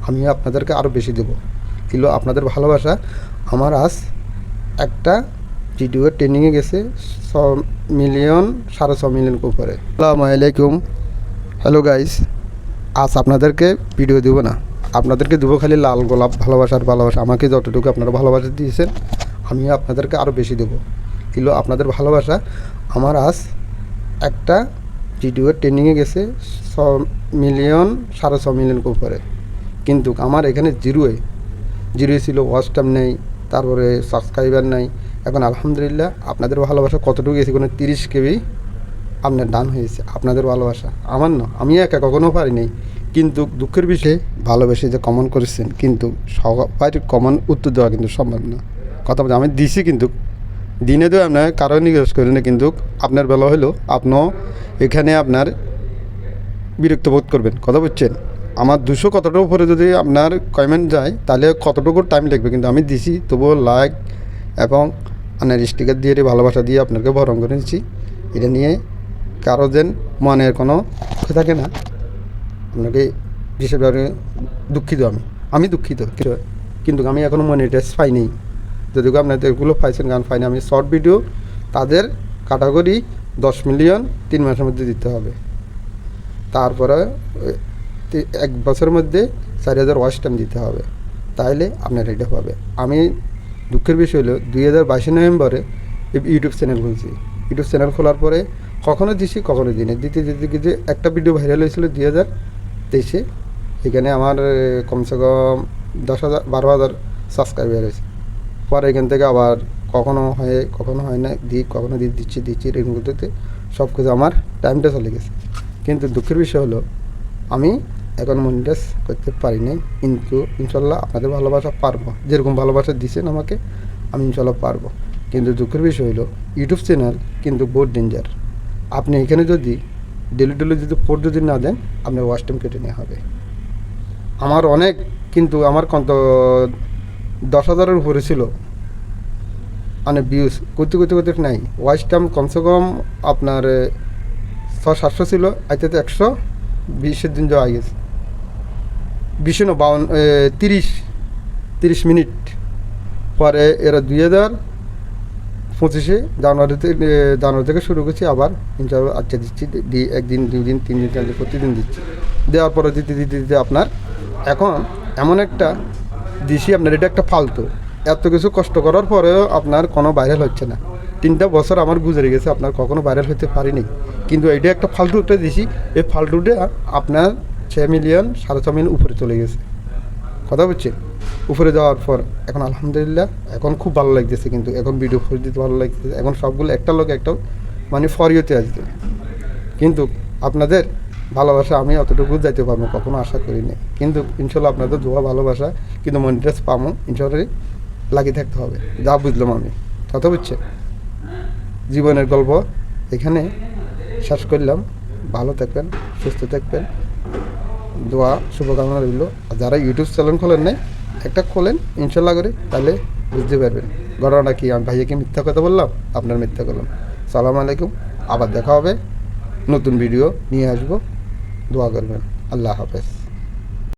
আমি আপনাদেরকে আরও বেশি দেবো। কিন্তু আপনাদের ভালোবাসা আমার আজ একটা ভিডিও ট্রেন্ডিংয়ে গেছে 6 মিলিয়ন 6.5 মিলিয়ন উপরে। আসসালামু আলাইকুম, হ্যালো গাইস। আজ আপনাদেরকে ভিডিও দেবো না, আপনাদেরকে দেবো খালি লাল গোলাপ ভালোবাসা। আমাকে যতটুকু আপনারা ভালোবাসা দিয়েছেন আমি আপনাদেরকে আরও বেশি দেবো। কিন্তু আপনাদের ভালোবাসা আমার আজ একটা ভিডিও ট্রেন্ডিংয়ে গেছে 6 মিলিয়ন 6.5 মিলিয়ন উপরে। কিন্তু আমার এখানে জিরোই ছিল, ওয়াচ টাইম নেই, তারপরে সাবস্ক্রাইবার নাই। এখন আলহামদুলিল্লাহ আপনাদের ভালোবাসা কতটুকু গেছে, কোনো 30 কেবি আপনার ডান হয়েছে। আপনাদের ভালোবাসা আমার না, আমি একা কখনো পারিনি। কিন্তু দুঃখের বিষয়ে ভালোবেসে যে কমেন্ট করেছেন, কিন্তু সবাই কমেন্ট উত্তর দেওয়া কিন্তু সম্ভব না। কথা বলছি আমি দিছি, কিন্তু দিনে তো আপনার কারো নির্দেশ করি না। কিন্তু আপনার বেলা হলো আপনিও এখানে আপনার বিরক্ত বোধ করবেন। কথা বলছেন আমার 200 কতটার উপরে যদি আপনার কমেন্ট যায় তাহলে কতটুকু টাইম লাগবে। কিন্তু আমি দিছি, তবুও লাইক এবং আপনার স্টিকার দিয়ে ভালোবাসা দিয়ে আপনাকে বরণ করে নিচ্ছি। এটা নিয়ে কারো যেন মনের কোনো থাকে না, আপনাকে বিশেষভাবে দুঃখিত। আমি দুঃখিত, কিন্তু আমি এখনও মনিটাইজ পাইনি। যদি আপনাদের এগুলো পাইছেন, গান পাইনি। আমি শর্ট ভিডিও তাদের ক্যাটাগরি 10 মিলিয়ন 3 মাসের মধ্যে দিতে হবে। তারপরে 1 বছরের মধ্যে 4000 ওয়াচ টাইম দিতে হবে, তাইলে আপনার এটা পাবে। আমি দুঃখের বিষয় হলো 2022 নভেম্বরে ইউটিউব চ্যানেল খুলছি। ইউটিউব চ্যানেল খোলার পরে কখনো দিছি কখনো দিনে দিতে একটা ভিডিও ভাইরাল হয়েছিল 2023-এ। এখানে আমার কমসে কম 10,000 12,000 সাবস্ক্রাইবার হয়েছে। পরে এখান থেকে আবার কখনো হয় না, কখনো দিচ্ছি এরকম করতে সব কিছু আমার টাইমটা চলে গেছে। কিন্তু দুঃখের বিষয় হলো আমি এখন মনিটাইজ করতে পারিনি। কিন্তু ইনশাল্লাহ আপনাদের ভালোবাসা পারবো, যেরকম ভালোবাসা দিচ্ছেন আমাকে আমি ইনশাল্লাহ পারবো। কিন্তু দুঃখের বিষয় হলো ইউটিউব চ্যানেল কিন্তু বহুত ডেঞ্জার। আপনি এখানে যদি ডেলি যদি পোস্ট যদি না দেন আপনার ওয়াচ টাইম কেটে নেওয়া হবে। আমার অনেক, কিন্তু আমার কত 10,000-এর উপরে ছিল মানে ভিউজ করতে নাই। ওয়াচ টাইম কমসে কম আপনার 600-700 ছিল, আইতে 120 দিন যাওয়া গেছে। 20 না 30 মিনিট পরে এরা 2025-এ জানুয়ারি থেকে শুরু করছি। আবার ইনশাআল্লাহ আচ্ছা দিচ্ছি, 1 দিন 2 দিন 3 দিন 4 দিন প্রতিদিন দিচ্ছি। দেওয়ার পরে দিতে আপনার এখন এমন একটা দিছি, আপনার এটা একটা ফালতু। এত কিছু কষ্ট করার পরেও আপনার কোনো ভাইরাল হচ্ছে না। 3টা বছর আমার গুজরে গেছে, আপনার কখনো ভাইরাল হতে পারিনি। কিন্তু এটা একটা ফালতুটা দিছি, এই ফালতুটা আপনার 6 মিলিয়ন 6.5 মিলিয়ন উপরে চলে গেছে। কথা বলছে উপরে যাওয়ার পর এখন আলহামদুলিল্লাহ এখন খুব ভালো লাগতেছে। কিন্তু এখন ভিডিও ফোর দিতে ভালো লাগতেছে। এখন সবগুলো একটা লোক একটা মানে ফরিওতে আসবে। কিন্তু আপনাদের ভালোবাসা আমি অতটুকু যাইতে পারবো কখনো আশা করিনি। কিন্তু ইনশাল্লাহ আপনাদের দোয়া ভালোবাসা কিন্তু মনিটাইজ পাবো ইনশাল্লাহ লাগিয়ে থাকতে হবে। যা বুঝলাম আমি, কথা বুঝছে জীবনের গল্প এখানে শেষ করলাম। ভালো থাকবেন, সুস্থ থাকবেন, দোয়া শুভকামনা রইল। আর যারা ইউটিউব চ্যানেল খোলেন নাই একটা খোলেন ইনশাল্লাহ করে, তাহলে বুঝতে পারবেন ঘটনাটা কি। আমি ভাইয়াকে মিথ্যা কথা বললাম, আপনার মিথ্যা করলাম। সালাম আলাইকুম, আবার দেখা হবে, নতুন ভিডিও নিয়ে আসবো। দোয়া করবেন। আল্লাহ হাফেজ।